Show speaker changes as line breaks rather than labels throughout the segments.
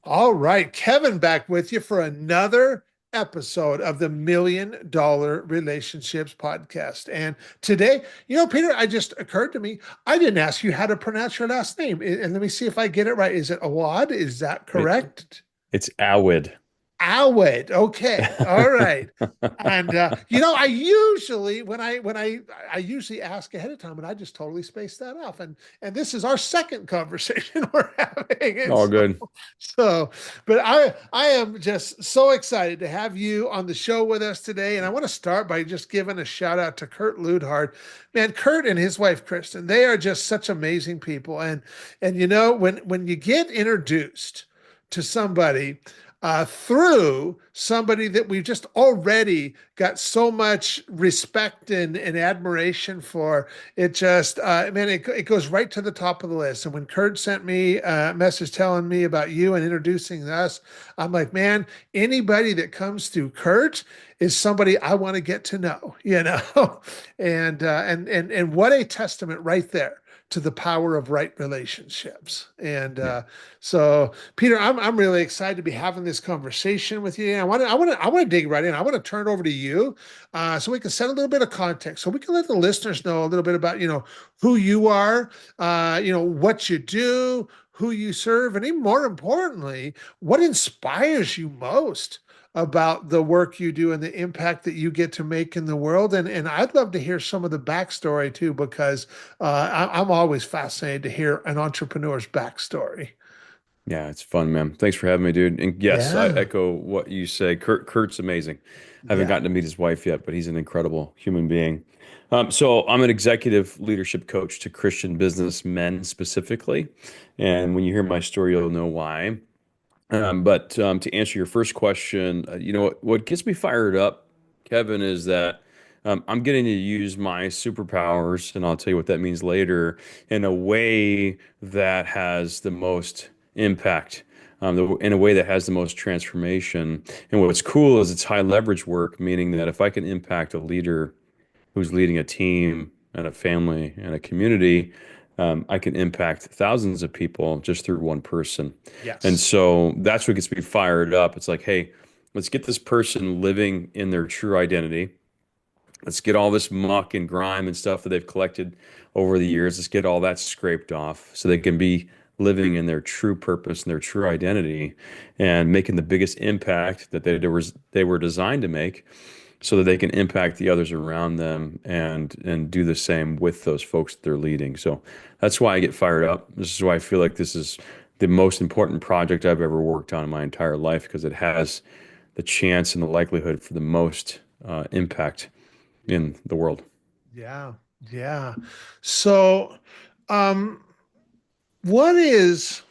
All right, Kevin back with you for another episode of the $1 Million Relationships Podcast. And today, Peter, I just occurred to me, I didn't ask you how to pronounce your last name. And let me see if I get it right. Is it Awad? Is that
It,
correct?
it's Awad.
Awad. Okay. All right. And I usually when I usually ask ahead of time, and I just totally space that off. And this is our second conversation we're having. And
All
so
good.
so, but I am just so excited to have you on the show with us today. And I want to start by just giving a shout out to Kurt Ludhard. Man, Kurt and his wife Kristen, they are just such amazing people. And when you get introduced to somebody through somebody that we've just already got so much respect and admiration for. It just, man, it goes right to the top of the list. And when Kurt sent me a message telling me about you and introducing us, I'm like, man, anybody that comes through Kurt is somebody I want to get to know. And what a testament right there to the power of right relationships. And
Yeah.
so, Peter, I'm really excited to be having this conversation with you. I want to dig right in. I want to turn it over to you, so we can set a little bit of context, so we can let the listeners know a little bit about who you are, what you do, who you serve, and even more importantly, what inspires you most about the work you do and the impact that you get to make in the world. And I'd love to hear some of the backstory too, because I'm always fascinated to hear an entrepreneur's backstory.
Yeah, it's fun, man. Thanks for having me, dude. And yes, I
Yeah.
echo what you say. Kurt's amazing. I haven't
Yeah.
gotten to meet his wife yet, but he's an incredible human being. So I'm an executive leadership coach to Christian businessmen specifically. And when you hear my story, you'll know why. But to answer your first question, what gets me fired up, Kevin, is that I'm getting to use my superpowers, and I'll tell you what that means later, in a way that has the most impact, in a way that has the most transformation. And what's cool is it's high leverage work, meaning that if I can impact a leader who's leading a team and a family and a community, I can impact thousands of people just through one person. And
Yes.
so that's what gets me fired up. It's like, hey, let's get this person living in their true identity. Let's get all this muck and grime and stuff that they've collected over the years. Let's get all that scraped off so they can be living in their true purpose and their true identity and making the biggest impact that they were designed to make so that they can impact the others around them and do the same with those folks that they're leading. So that's why I get fired up. This is why I feel like this is the most important project I've ever worked on in my entire life because it has the chance and the likelihood for the most impact in the world.
Yeah. Yeah. So, um, what is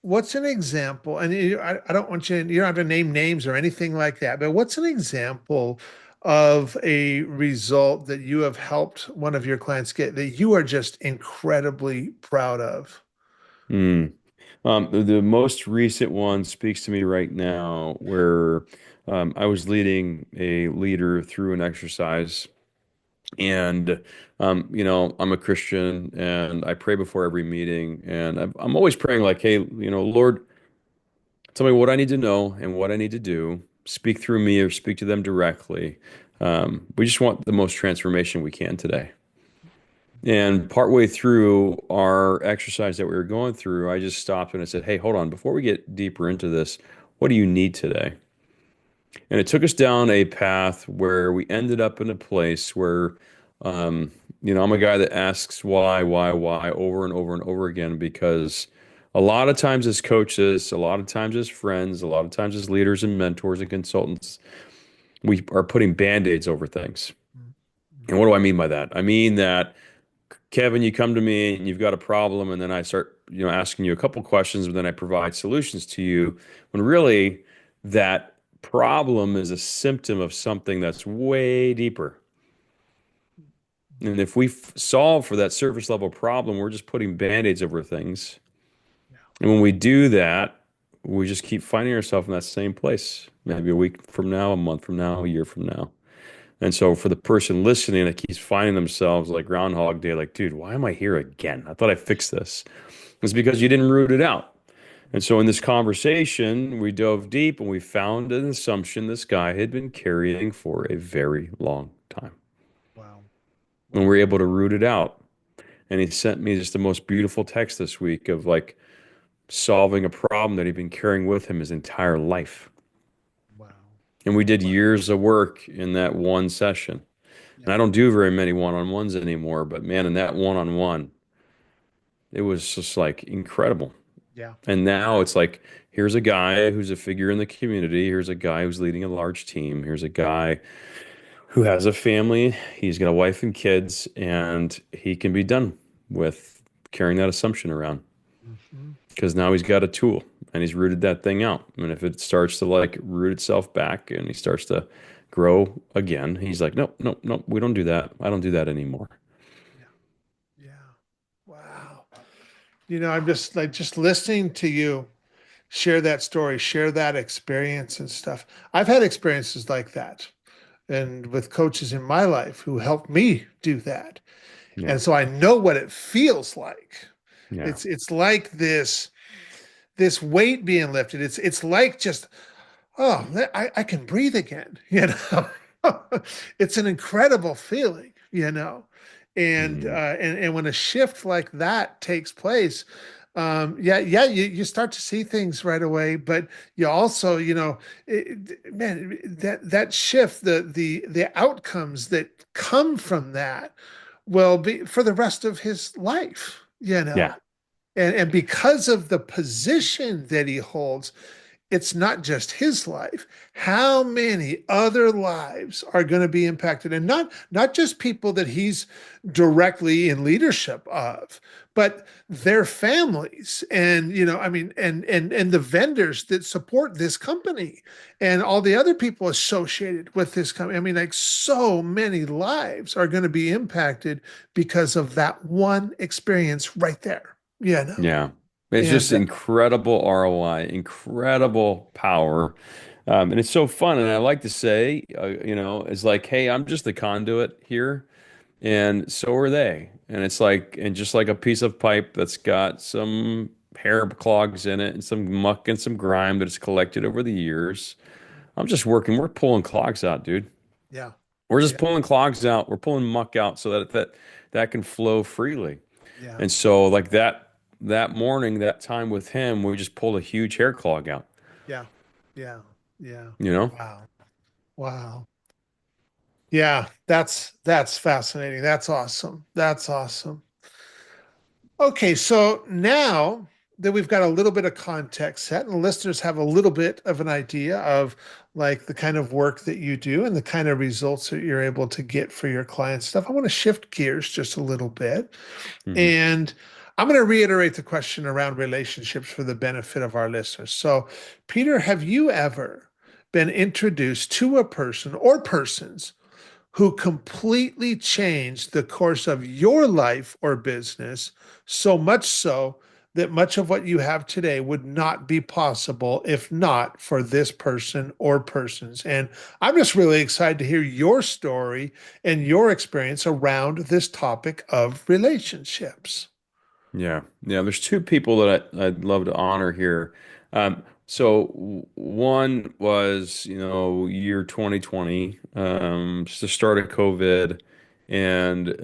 what's an example? And I don't want you don't have to name names or anything like that, but what's an example of a result that you have helped one of your clients get that you are just incredibly proud of?
Mm. The most recent one speaks to me right now, where I was leading a leader through an exercise. And I'm a Christian and I pray before every meeting. And I'm always praying, like, hey, Lord, tell me what I need to know and what I need to do. Speak through me or speak to them directly. We just want the most transformation we can today. And partway through our exercise that we were going through, I just stopped and I said, hey, hold on, before we get deeper into this, what do you need today? And it took us down a path where we ended up in a place where, I'm a guy that asks why over and over and over again because a lot of times as coaches, a lot of times as friends, a lot of times as leaders and mentors and consultants, we are putting band-aids over things. And what do I mean by that? I mean that Kevin, you come to me and you've got a problem, and then I start, asking you a couple questions, but then I provide solutions to you. When really that problem is a symptom of something that's way deeper. And if we solve for that surface level problem, we're just putting band-aids over things. And when we do that, we just keep finding ourselves in that same place, maybe a week from now, a month from now, a year from now. And so for the person listening that keeps finding themselves like Groundhog Day, like, dude, why am I here again? I thought I fixed this. It's because you didn't root it out. And so in this conversation, we dove deep and we found an assumption this guy had been carrying for a very long time.
Wow.
And we
Wow.
were able to root it out. And he sent me just the most beautiful text this week of like solving a problem that he'd been carrying with him his entire life.
Wow.
And we did
Wow.
years of work in that one session. And
Yeah.
I don't do very many one-on-ones anymore, but man, in that one-on-one, it was just like incredible.
Yeah.
And now it's like, here's a guy who's a figure in the community. Here's a guy who's leading a large team. Here's a guy who has a family. He's got a wife and kids, and he can be done with carrying that assumption around
Hmm.
because now he's got a tool and he's rooted that thing out. And if it starts to like root itself back and he starts to grow again, he's like, nope, nope, nope, we don't do that. I don't do that anymore.
Yeah. Yeah. Wow. I'm just like just listening to you share that story, share that experience and stuff. I've had experiences like that and with coaches in my life who helped me do that.
Yeah.
And so I know what it feels like.
Yeah.
It's like this weight being lifted. It's like just, oh, I can breathe again, It's an incredible feeling. And
Mhm.
and when a shift like that takes place, yeah, you start to see things right away, but you also, man, that shift, the outcomes that come from that will be for the rest of his life.
Yeah.
And because of the position that he holds, it's not just his life. How many other lives are going to be impacted? And not just people that he's directly in leadership of, but their families and I mean and the vendors that support this company and all the other people associated with this company. I mean, like so many lives are going to be impacted because of that one experience right there.
Yeah. It's
And
just incredible ROI, incredible power. And it's so fun. And I like to say, it's like, hey, I'm just the conduit here. And so are they. And it's like, and just like a piece of pipe that's got some hair clogs in it and some muck and some grime that's collected over the years. We're pulling clogs out, dude.
yeah,
We're just
yeah,
pulling clogs out. We're pulling muck out so that can flow freely.
yeah,
And so like that morning, that time with him, we just pulled a huge hair clog out,
yeah, yeah, yeah.
you know?
Wow. Wow. Yeah, that's fascinating. That's awesome. That's awesome. Okay, so now that we've got a little bit of context set and listeners have a little bit of an idea of like the kind of work that you do and the kind of results that you're able to get for your client stuff, I want to shift gears just a little bit.
Hmm.
And I'm going to reiterate the question around relationships for the benefit of our listeners. So, Peter, have you ever been introduced to a person or persons who completely changed the course of your life or business, so much so that much of what you have today would not be possible if not for this person or persons? And I'm just really excited to hear your story and your experience around this topic of relationships.
Yeah. Yeah. There's two people that I'd love to honor here. One was, year 2020, just the start of COVID, and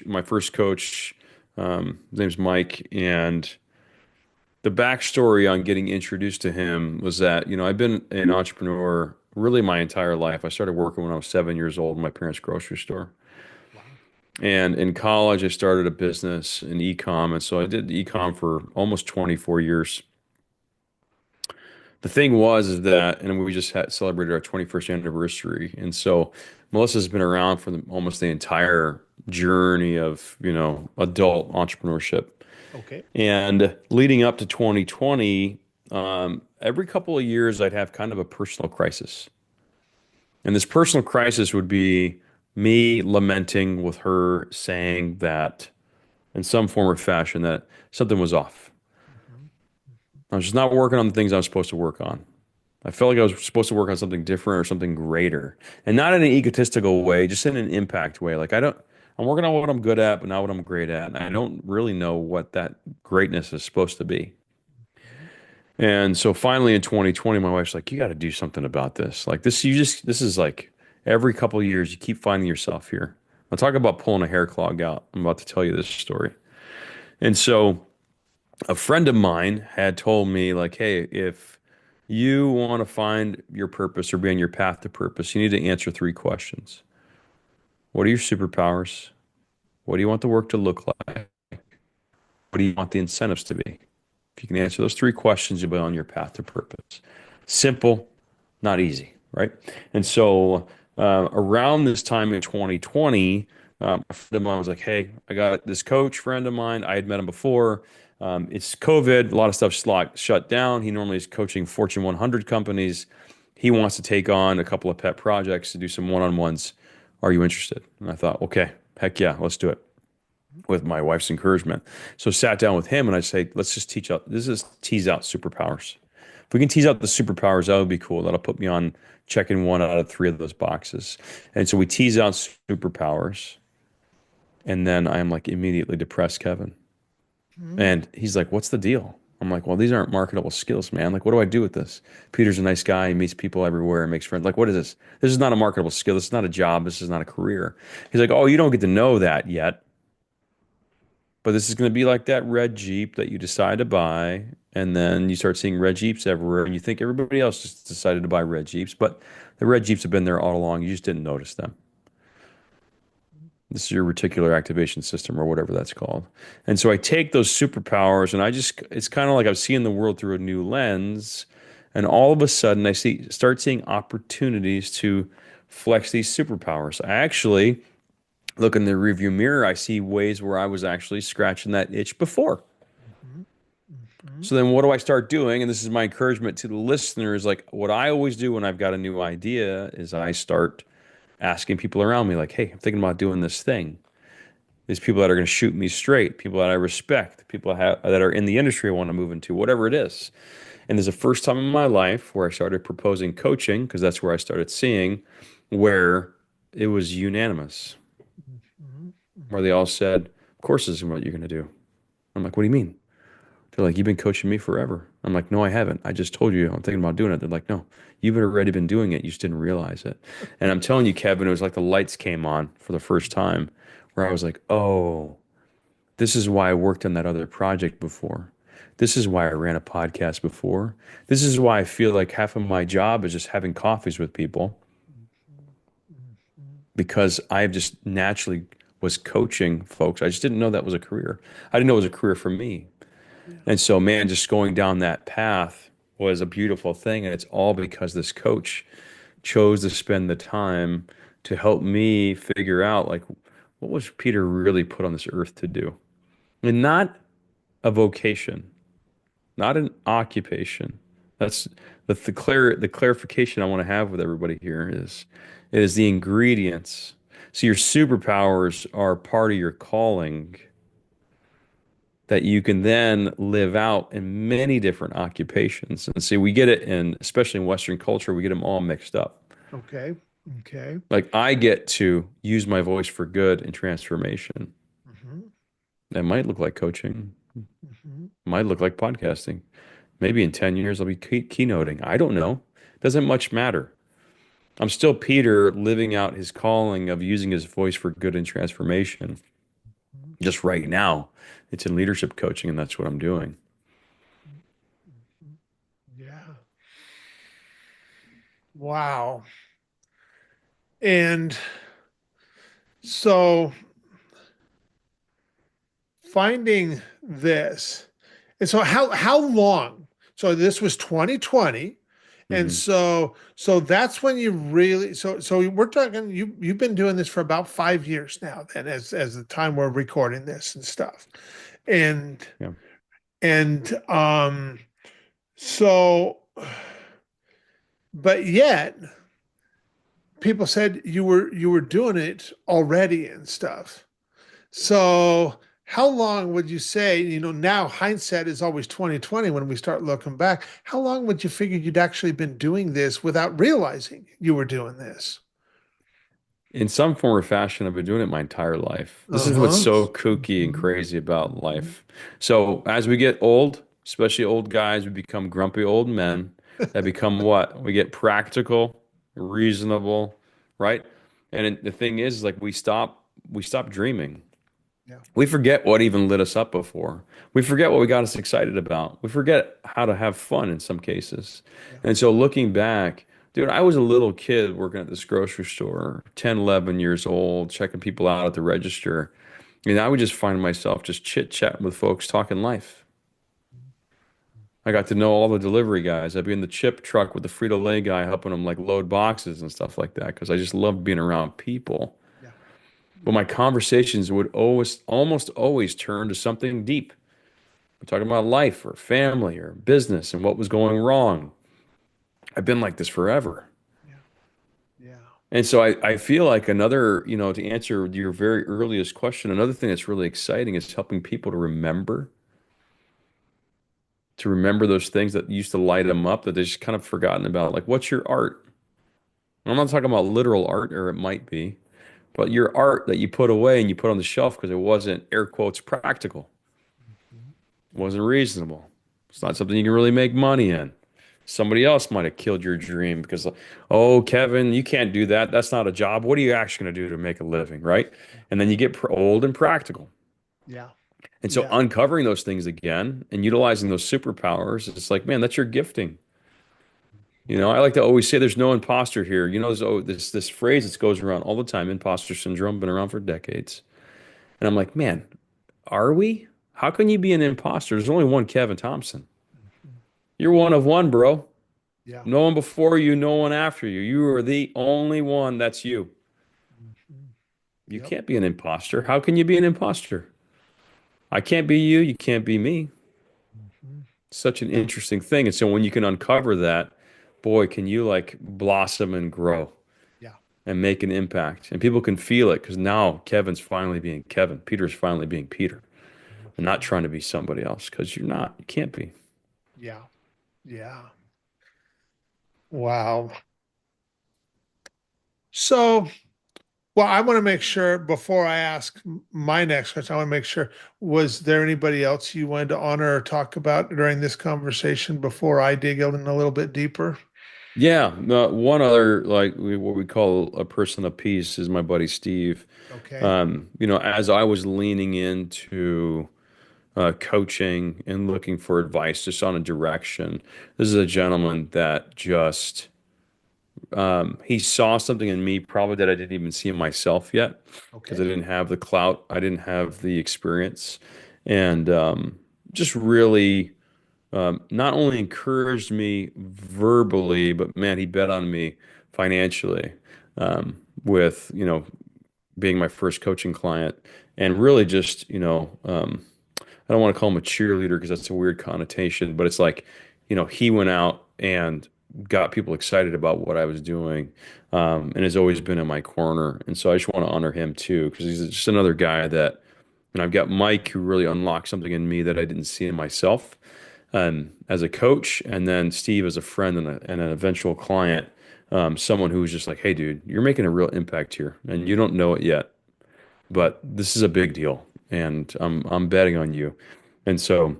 my first coach, his name's Mike, and the backstory on getting introduced to him was that, I've been an entrepreneur really my entire life. I started working when I was 7 years old in my parents' grocery store.
Wow.
And in college, I started a business in e-com. And so I did e-com for almost 24 years. The thing was is that, and we just had celebrated our 21st anniversary. And so Melissa's been around for almost the entire journey of, adult entrepreneurship.
Okay.
And leading up to 2020, every couple of years, I'd have kind of a personal crisis. And this personal crisis would be me lamenting with her saying that in some form or fashion that something was off.
Mhm.
I was just not working on the things I was supposed to work on. I felt like I was supposed to work on something different or something greater, and not in an egotistical way, just in an impact way. Like I'm working on what I'm good at, but not what I'm great at. And I don't really know what that greatness is supposed to be. And so finally in 2020, my wife's like, you got to do something about this. Like this is like every couple of years, you keep finding yourself here. I'll talk about pulling a hair clog out. I'm about to tell you this story. And so a friend of mine had told me, like, hey, if you want to find your purpose or be on your path to purpose, you need to answer three questions. What are your superpowers? What do you want the work to look like? What do you want the incentives to be? If you can answer those three questions, you'll be on your path to purpose. Simple, not easy, right? And so around this time in 2020, a friend of mine was like, hey, I got this coach friend of mine. I had met him before. It's COVID, a lot of stuff's shut down. He normally is coaching Fortune 100 companies. He wants to take on a couple of pet projects to do some one-on-ones. Are you interested? And I thought, okay, heck yeah, let's do it with my wife's encouragement. So sat down with him and I say, let's just tease out superpowers. If we can tease out the superpowers, that would be cool. That'll put me on checking one out of three of those boxes. And so we tease out superpowers. And then I'm like immediately depressed, Kevin.
Mhm.
And he's like, what's the deal? I'm like, well, these aren't marketable skills, man. Like, what do I do with this? Peter's a nice guy. He meets people everywhere and makes friends. Like, what is this? This is not a marketable skill. This is not a job. This is not a career. He's like, oh, you don't get to know that yet. But this is going to be like that red Jeep that you decide to buy, and then you start seeing red Jeeps everywhere, and you think everybody else just decided to buy red Jeeps, but the red Jeeps have been there all along. You just didn't notice them. This is your reticular activation system or whatever that's called. And so I take those superpowers and it's kind of like I'm seeing the world through a new lens. And all of a sudden start seeing opportunities to flex these superpowers. I actually look in the rearview mirror, I see ways where I was actually scratching that itch before.
Mhm. Mhm.
So then what do I start doing? And this is my encouragement to the listeners. Like what I always do when I've got a new idea is I start asking people around me, like, hey, I'm thinking about doing this thing. These people that are going to shoot me straight, people that I respect, that are in the industry I want to move into, whatever it is. And there's a first time in my life where I started proposing coaching, because that's where I started seeing where it was unanimous,
Mhm.
where they all said, of course, this is what you're going to do. I'm like, what do you mean? They're like, you've been coaching me forever. I'm like, no, I haven't. I just told you I'm thinking about doing it. They're like, no, you've already been doing it. You just didn't realize it. And I'm telling you, Kevin, it was like the lights came on for the first time where I was like, oh, this is why I worked on that other project before. This is why I ran a podcast before. This is why I feel like half of my job is just having coffees with people
Mhm. Mhm.
because I just naturally was coaching folks. I just didn't know that was a career. I didn't know it was a career for me.
Yeah.
And so, man, just going down that path was a beautiful thing. And it's all because this coach chose to spend the time to help me figure out, like, what was Peter really put on this earth to do? And not a vocation, not an occupation. That's the clarification I want to have with everybody here is it is the ingredients. So your superpowers are part of your calling that you can then live out in many different occupations. And see, we get it in, especially in Western culture, we get them all mixed up.
Okay. Okay.
Like I get to use my voice for good and transformation.
Mhm.
That might look like coaching,
Mhm.
might look like podcasting. Maybe in 10 years I'll be keynoting. I don't know. Doesn't much matter. I'm still Peter living out his calling of using his voice for good and transformation.
Mhm.
Just right now, it's in leadership coaching, and that's what I'm doing.
Mhm. Yeah. Wow. And so finding this, and so how long? So this was 2020, and
Hmm.
so that's when you really so we're talking you've been doing this for about 5 years now. Then as the time we're recording this and stuff, and
Yeah.
and so, but yet people said you were doing it already and stuff. So how long would you say, now hindsight is always 2020 when we start looking back. How long would you figure you'd actually been doing this without realizing you were doing this?
in some form or fashion, I've been doing it my entire life. This is what's
Uh-huh.
so kooky and
Mhm.
crazy about
Mhm.
life. So as we get old, especially old guys, we become grumpy old men that become what? We get practical, reasonable, right? The thing is, like we stop dreaming.
Yeah.
We forget what even lit us up before. We forget what we got us excited about. We forget how to have fun in some cases.
Yeah.
And so looking back, dude, I was a little kid working at this grocery store, 10, 11 years old, checking people out at the register. And I would just find myself just chit-chatting with folks talking life. I got to know all the delivery guys. I'd be in the chip truck with the Frito-Lay guy helping them like load boxes and stuff like that because I just loved being around people.
Yeah.
But
Yeah.
my conversations would always, almost always turn to something deep. We're talking about life or family or business and what was going wrong. I've been like this forever.
Yeah. Yeah.
And so I feel like another, to answer your very earliest question, another thing that's really exciting is helping people to remember those things that used to light them up that they just kind of forgotten about. Like, what's your art? And I'm not talking about literal art, or it might be, but your art that you put away and you put on the shelf because it wasn't, air quotes, practical,
Mhm.
wasn't reasonable. It's not something you can really make money in. Somebody else might have killed your dream because, oh, Kevin, you can't do that. That's not a job. What are you actually going to do to make a living, right?
Yeah.
And then you get old and practical.
Yeah.
And so
Yeah.
uncovering those things again and utilizing those superpowers, it's like, man, that's your gifting.
Mhm.
I like to always say there's no imposter here. There's this phrase that goes around all the time, imposter syndrome, been around for decades. And I'm like, man, are we? How can you be an imposter? There's only one Kevin Thompson.
Mhm.
You're one of one, bro.
Yeah.
No one before you, no one after you. You are the only one that's you.
Mhm.
You
Yep.
can't be an imposter. How can you be an imposter? I can't be you. You can't be me.
Mhm.
Such an interesting thing. And so when you can uncover that, boy, can you like blossom and grow
Yeah.
and make an impact. And people can feel it because now Kevin's finally being Kevin. Peter's finally being Peter and not
Mhm.
trying to be somebody else because you're not. You can't be.
Yeah. Yeah. Wow. So, well, I want to make sure before I ask my next question, I want to make sure, was there anybody else you wanted to honor or talk about during this conversation before I dig in a little bit deeper?
Yeah, one other like what we call a person of peace is my buddy Steve.
Okay.
As I was leaning into coaching and looking for advice just on a direction, this is a gentleman that just he saw something in me probably that I didn't even see in myself yet because I
Okay.
didn't have the clout, I didn't have the experience, and just really not only encouraged me verbally, but man, he bet on me financially with, being my first coaching client and really just, I don't want to call him a cheerleader because that's a weird connotation, but it's like, he went out and got people excited about what I was doing, and has always been in my corner. And so I just want to honor him too, because he's just another guy that, and I've got Mike who really unlocked something in me that I didn't see in myself, as a coach, and then Steve as a friend and an eventual client, someone who was just like, hey, dude, you're making a real impact here, and you don't know it yet, but this is a big deal, and I'm betting on you. And so,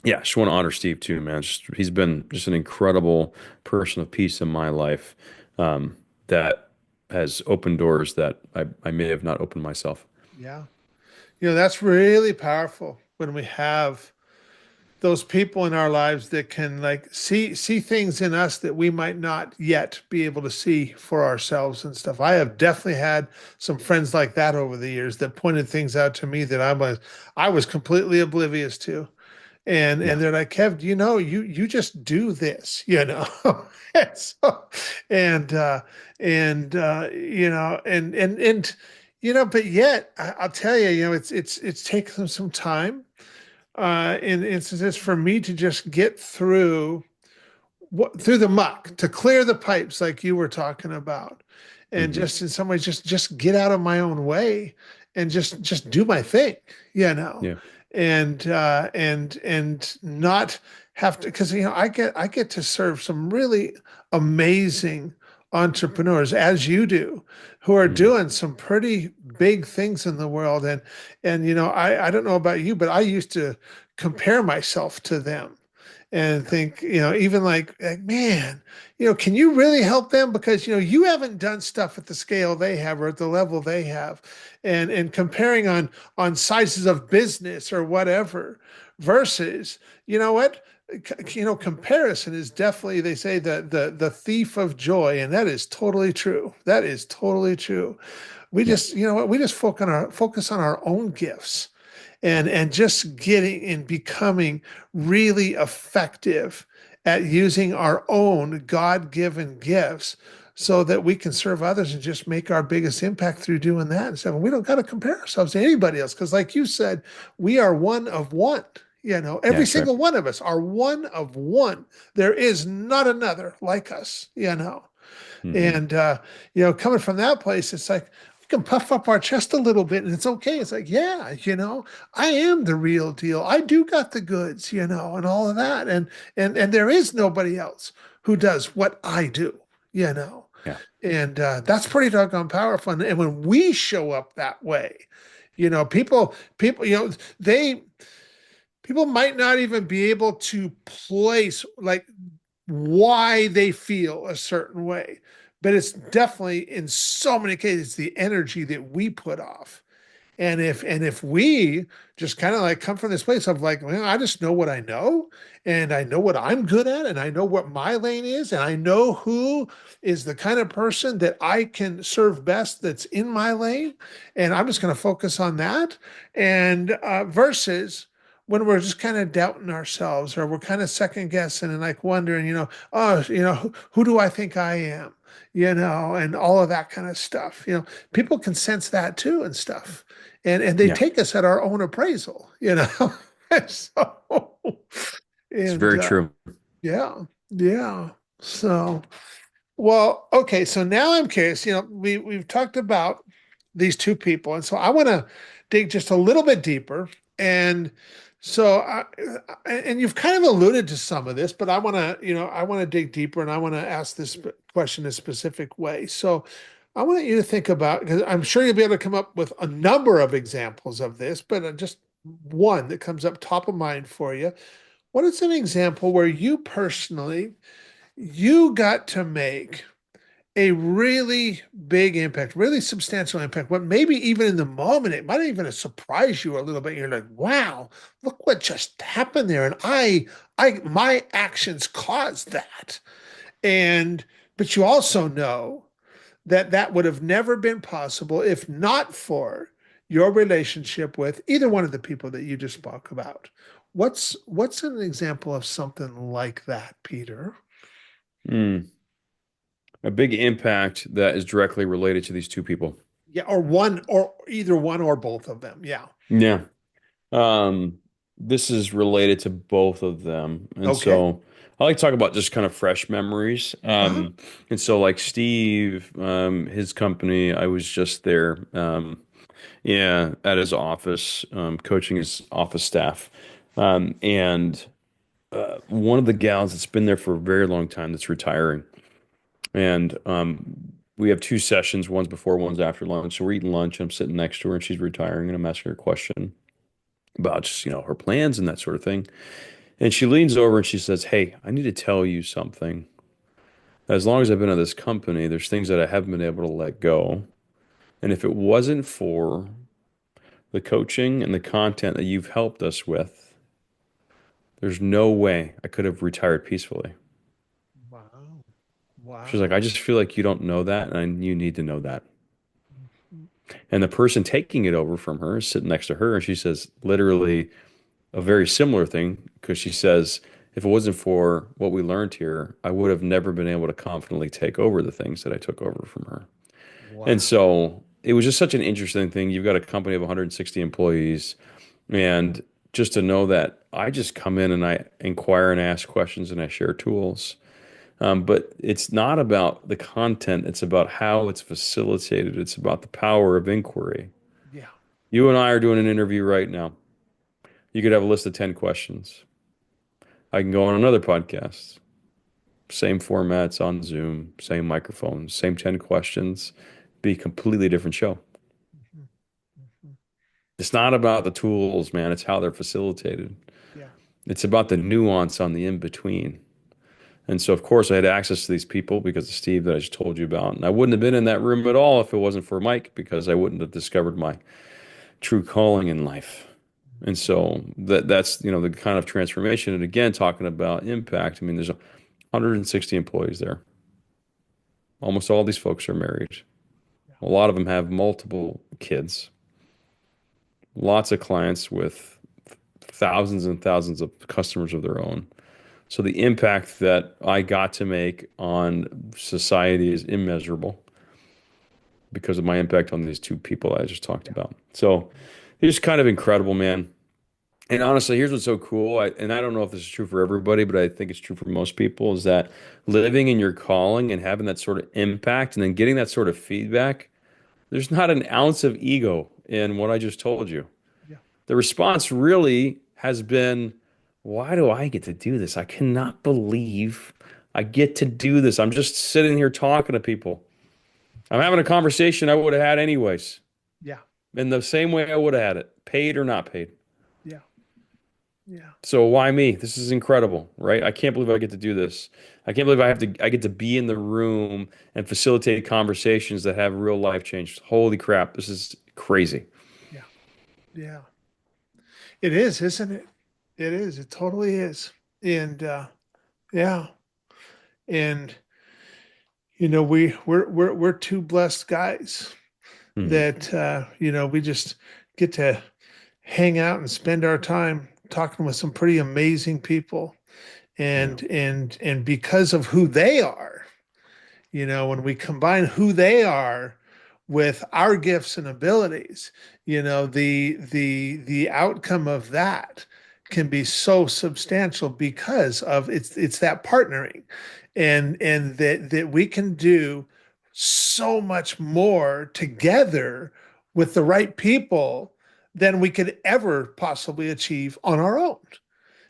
yeah, just want to honor Steve too, man. He's been just an incredible person of peace in my life, that has opened doors that I may have not opened myself.
Yeah. That's really powerful when we have those people in our lives that can like see things in us that we might not yet be able to see for ourselves and stuff. I have definitely had some friends like that over the years that pointed things out to me that I was completely oblivious to. And
Yeah,
they're like, Kev, you just do this. And so, and but yet I'll tell you, it's taken some time in instances for me to just get through the muck, to clear the pipes like you were talking about, and
hmm,
just in some ways just get out of my own way and just do my thing, you know,
yeah,
and not have to, because I get to serve some really amazing entrepreneurs, as you do, who are
Mhm.
doing some pretty big things in the world. And I don't know about you, but I used to compare myself to them and think, even like, man, can you really help them? Because, you haven't done stuff at the scale they have or at the level they have. And comparing on sizes of business or whatever versus, you know what? Comparison is definitely, they say, the thief of joy, and that is totally true. That is totally true. We
Yeah.
just, we just focus on our own gifts and just getting and becoming really effective at using our own God-given gifts so that we can serve others and just make our biggest impact through doing that. And so we don't got to compare ourselves to anybody else because, like you said, we are one of one.
Yeah,
Every
that's right.
single one of us are one of one. There is not another like us.
Hmm.
And coming from that place, it's like we can puff up our chest a little bit and it's okay. It's like, yeah, I am the real deal. I do got the goods, and all of that. And there is nobody else who does what I do, you know.
Yeah.
And that's pretty doggone powerful. And when we show up that way, people, they people might not even be able to place like why they feel a certain way. But it's definitely in so many cases the energy that we put off. And if we just kind of like come from this place of like, well, I just know what I know, and I know what I'm good at, and I know what my lane is, and I know who is the kind of person that I can serve best that's in my lane, and I'm just going to focus on that. And versus when we're just kind of doubting ourselves or we're kind of second guessing and like wondering, oh, who do I think I am? And all of that kind of stuff. People can sense that too and stuff and they
Yeah.
take us at our own appraisal. So
It's
and
very true.
yeah, yeah. So well, okay. So now I'm curious. We've talked about these two people, and so I want to dig just a little bit deeper. And so, and you've kind of alluded to some of this, but I want to dig deeper, and I want to ask this question a specific way. So, I want you to think about because I'm sure you'll be able to come up with a number of examples of this, but just one that comes up top of mind for you. What is an example where you personally you got to make a really big impact, really substantial impact. But maybe even in the moment, it might even surprise you a little bit. You're like, wow, look what just happened there. And my actions caused that. And, but you also know that that would have never been possible if not for your relationship with either one of the people that you just spoke about. What's an example of something like that, Peter?
Mm. A big impact that is directly related to these two people.
Yeah, or one, or either one, or both of them. Yeah.
Yeah. Um, this is related to both of them. And
Okay.
so I like to talk about just kind of fresh memories.
Uh-huh.
And so like Steve, his company, I was just there, yeah, at his office, coaching his office staff. And one of the gals that's been there for a very long time that's retiring. And we have two sessions, one's before, one's after lunch. So we're eating lunch, and I'm sitting next to her, and she's retiring, and I'm asking her a question about just, her plans and that sort of thing. And she leans over and she says, "Hey, I need to tell you something. As long as I've been at this company, there's things that I haven't been able to let go. And if it wasn't for the coaching and the content that you've helped us with, there's no way I could have retired peacefully."
Wow.
She's like, "I
Wow.
just feel like you don't know that, and you need to know that." And the person taking it over from her is sitting next to her, and she says literally a very similar thing because she says, "If it wasn't for what we learned here, I would have never been able to confidently take over the things that I took over from her." And
Wow.
so it was just such an interesting thing. You've got a company of 160 employees, and just to know that I just come in and I inquire and ask questions and I share tools. But it's not about the content, it's about how it's facilitated, it's about the power of inquiry.
Yeah.
You and I are doing an interview right now. You could have a list of 10 questions. I can go on another podcast. same formats on Zoom, same microphones, same 10 questions, be a completely different show.
Mhm. Mhm.
It's not about the tools, man. It's how they're facilitated.
Yeah.
It's about the nuance on the in between. And so, of course, I had access to these people because of Steve that I just told you about. And I wouldn't have been in that room at all if it wasn't for Mike, because I wouldn't have discovered my true calling in life. And so that's, the kind of transformation. And again, talking about impact, I mean, there's 160 employees there. Almost all these folks are married.
Yeah.
A lot of them have multiple kids, lots of clients with thousands and thousands of customers of their own. So the impact that I got to make on society is immeasurable because of my impact on these two people I just talked
Yeah.
about. So it's kind of incredible, man. And honestly, here's what's so cool. And I don't know if this is true for everybody, but I think it's true for most people, is that living in your calling and having that sort of impact and then getting that sort of feedback, there's not an ounce of ego in what I just told you.
Yeah.
The response really has been, why do I get to do this? I cannot believe I get to do this. I'm just sitting here talking to people. I'm having a conversation I would have had anyways,
Yeah.
in the same way I would have had it, paid or not paid.
Yeah. Yeah.
So why me? This is incredible, right? I can't believe I get to do this. I can't believe I get to be in the room and facilitate conversations that have real life change. Holy crap, this is crazy.
Yeah. Yeah. It is, isn't it? It is. It totally is. And yeah. And we're two blessed guys
Hmm.
that we just get to hang out and spend our time talking with some pretty amazing people.
Yeah,
And because of who they are, when we combine who they are with our gifts and abilities, the outcome of that can be so substantial because of it's that partnering, and that we can do so much more together with the right people than we could ever possibly achieve on our own.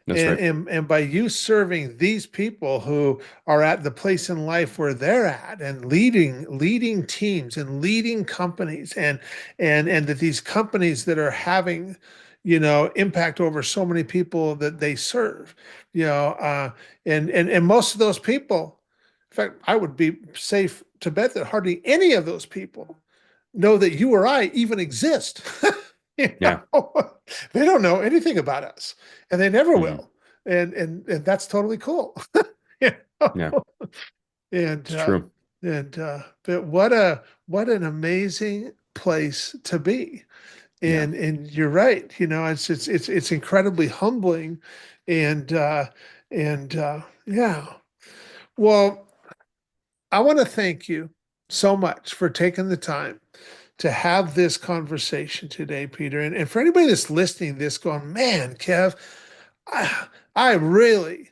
that's
and
right.
and and by you serving these people who are at the place in life where they're at, and leading teams and leading companies, and that these companies that are having impact over so many people that they serve, and most of those people, in fact, I would be safe to bet that hardly any of those people know that you or I even exist. You
Yeah.
They don't know anything about us, and they never
Hmm.
will. And that's totally cool. You
Yeah,
know? And
it's true.
but what an amazing place to be.
Yeah.
And you're right. It's incredibly humbling, and yeah. Well, I want to thank you so much for taking the time to have this conversation today, Peter. And for anybody that's listening to this going, man, Kev, I really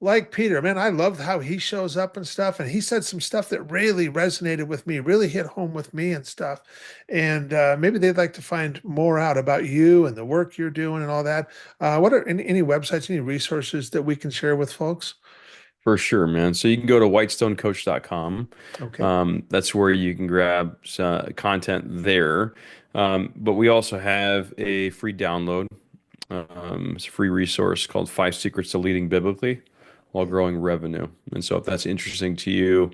like Peter. Man, I love how he shows up and stuff. And he said some stuff that really resonated with me, really hit home with me and stuff. And maybe they'd like to find more out about you and the work you're doing and all that. What are any websites, any resources that we can share with folks?
For sure, man. So you can go to whitestonecoach.com.
Okay.
That's where you can grab content there. But we also have a free download. It's a free resource called Five Secrets to Leading Biblically While
Okay.
Growing Revenue. And so if that's interesting to you,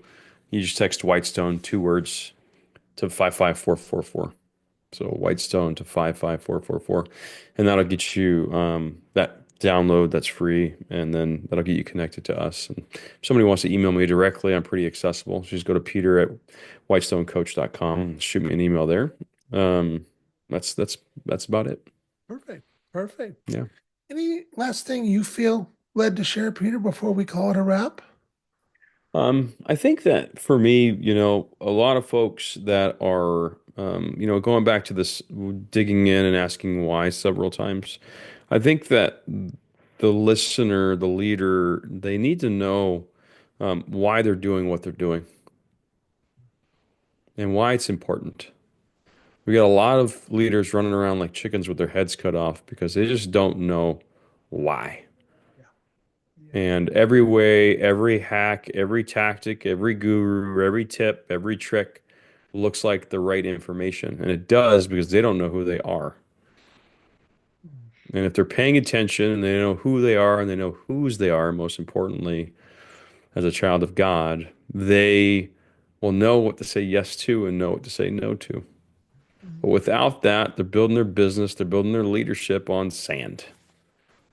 you just text Whitestone, two words, to 55444. So Whitestone to 55444. And that'll get you that download that's free. And then that'll get you connected to us. And if somebody wants to email me directly, I'm pretty accessible. So just go to Peter at whitestonecoach.com and shoot me an email there. Um, that's about it.
Perfect. Perfect.
Yeah.
Any last thing you feel led to share, Peter, before we call it a wrap?
I think that for me, a lot of folks that are, going back to this digging in and asking why several times, I think that the listener, the leader, they need to know why they're doing what they're doing and why it's important. We got a lot of leaders running around like chickens with their heads cut off because they just don't know why.
Yeah. Yeah.
And every way, every hack, every tactic, every guru, every tip, every trick looks like the right information. And it does because they don't know who they are.
Mm,
And if they're paying attention and they know who they are and they know whose they are, most importantly, as a child of God, they will know what to say yes to and know what to say no to. But
mm,
without that, they're building their business, they're building their leadership on sand.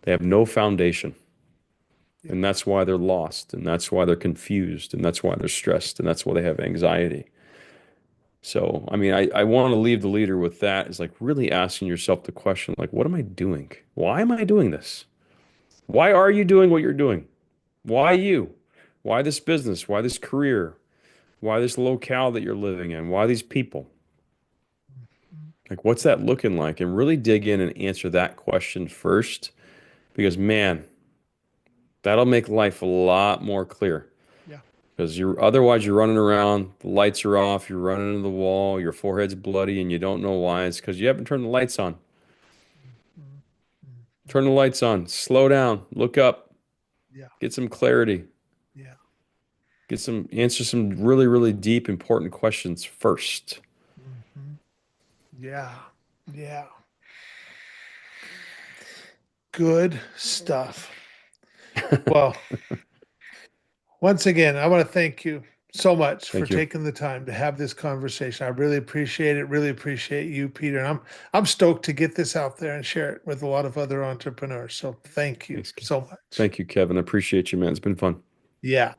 They have no foundation.
yeah.
And that's why they're lost. And that's why they're confused. And that's why they're stressed. And that's why they have anxiety. So, I mean, I want to leave the leader with that is like really asking yourself the question, like, what am I doing? Why am I doing this? Why are you doing what you're doing? Why you? Why this business? Why this career? Why this locale that you're living in? Why these people?
Mm,
Like, what's that looking like? And really dig in and answer that question first, because man, that'll make life a lot more clear.
yeah.
Because you're otherwise you're running around, the lights are off, you're running into the wall, your forehead's bloody, and you don't know why. It's because you haven't turned the lights on.
Mm, mm, mm.
Turn the lights on, slow down, look up,
Yeah.
get some clarity,
Yeah.
answer some really, really deep, important questions first.
Mhm. Yeah. Yeah. Good stuff. Well, once again, I want to thank you so much for
Thank you.
taking the time to have this conversation. I really appreciate it. Really appreciate you, Peter. And I'm stoked to get this out there and share it with a lot of other entrepreneurs. So thank you
Thanks.
so much.
Thank you, Kevin. I appreciate you, man. It's been fun.
Yeah.